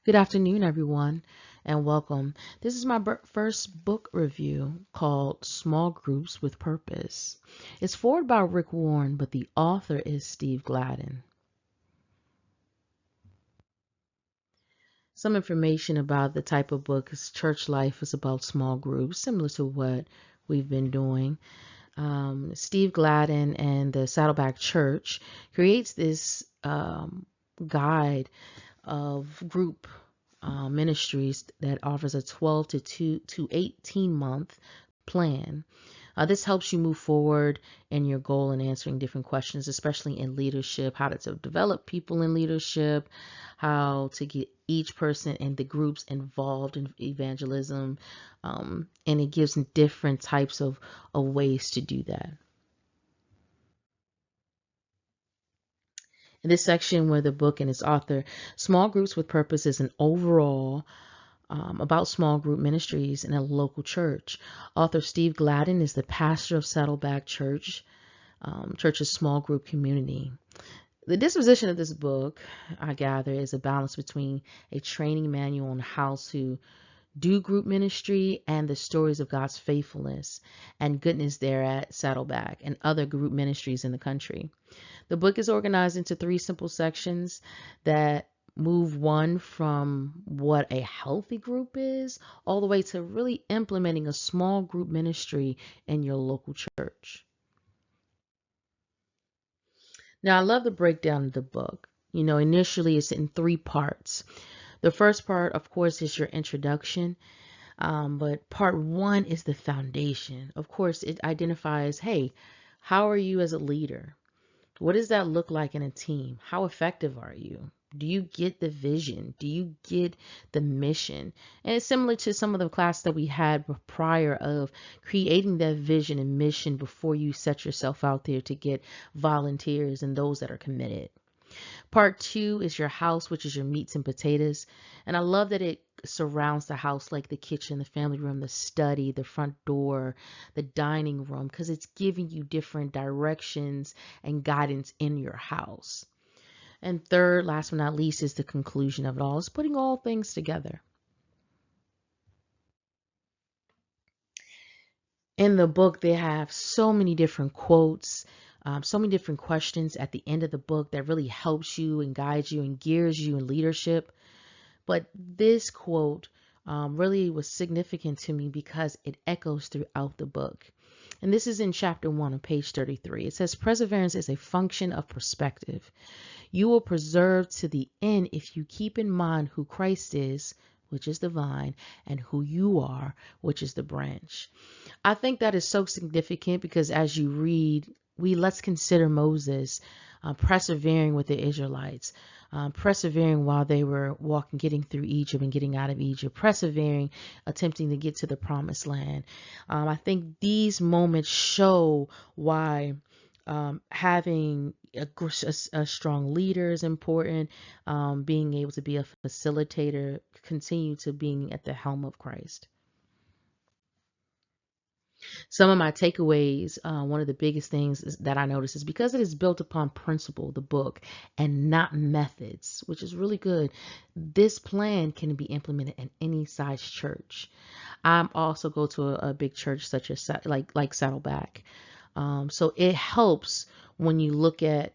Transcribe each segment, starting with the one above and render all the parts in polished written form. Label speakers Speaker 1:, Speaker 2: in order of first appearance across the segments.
Speaker 1: Good afternoon, everyone, and welcome. This is my first book review called Small Groups with Purpose. It's forwarded by Rick Warren, but the author is Steve Gladden. Some information about the type of book is Church Life is about small groups, similar to what we've been doing. Steve Gladden and the Saddleback Church creates this guide of group ministries that offers a 12 to 18 month plan. This helps you move forward in your goal in answering different questions, especially in leadership, how to develop people in leadership, how to get each person in the groups involved in evangelism. And it gives different types of ways to do that. In this section where the book and its author, Small Groups with Purpose, is an overall about small group ministries in a local church. Author Steve Gladden is the pastor of Saddleback Church, church's small group community. The disposition of this book, I gather, is a balance between a training manual on how to do group ministry and the stories of God's faithfulness and goodness there at Saddleback and other group ministries in the country. The book is organized into three simple sections that move one from what a healthy group is all the way to really implementing a small group ministry in your local church. Now, I love the breakdown of the book. Initially it's in three parts. The first part, of course, is your introduction. But part one is the foundation. Of course, it identifies, hey, how are you as a leader? What does that look like in a team? How effective are you? Do you get the vision? Do you get the mission? And it's similar to some of the class that we had prior of creating that vision and mission before you set yourself out there to get volunteers and those that are committed. Part two is your house, which is your meats and potatoes. And I love that it surrounds the house like the kitchen, the family room, the study, the front door, the dining room, because it's giving you different directions and guidance in your house. And third, last but not least, is the conclusion of it all. It's putting all things together. In the book, they have so many different quotes, so many different questions at the end of the book that really helps you and guides you and gears you in leadership. But this quote really was significant to me because it echoes throughout the book. And this is in chapter 1 on page 33. It says, perseverance is a function of perspective. You will preserve to the end if you keep in mind who Christ is, which is the vine, and who you are, which is the branch. I think that is so significant because as you read, let's consider Moses persevering with the Israelites, persevering while they were walking, getting through Egypt and getting out of Egypt, persevering, attempting to get to the promised land. I think these moments show why having a strong leader is important, being able to be a facilitator, continue to being at the helm of Christ. Some of my takeaways, one of the biggest things that I notice is because it is built upon principle, the book, and not methods, which is really good. This plan can be implemented in any size church. I also go to a big church such as like Saddleback. So it helps when you look at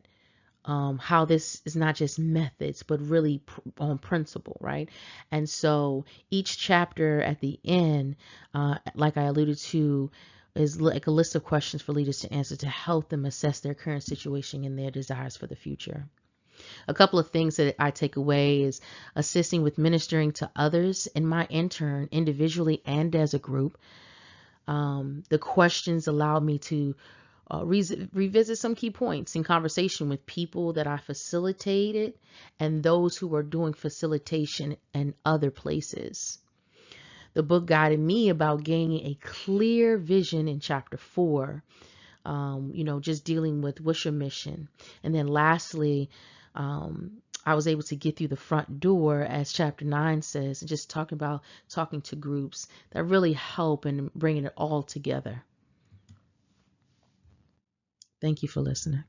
Speaker 1: how this is not just methods, but really on principle, right? And so each chapter at the end, like I alluded to, is like a list of questions for leaders to answer to help them assess their current situation and their desires for the future. A couple of things that I take away is assisting with ministering to others in my intern, individually and as a group. The questions allow me to revisit some key points in conversation with people that I facilitated and those who are doing facilitation in other places. The book guided me about gaining a clear vision in chapter 4, just dealing with what's your mission. And then lastly, I was able to get through the front door, as chapter 9 says, and just talking to groups that really help in bringing it all together. Thank you for listening.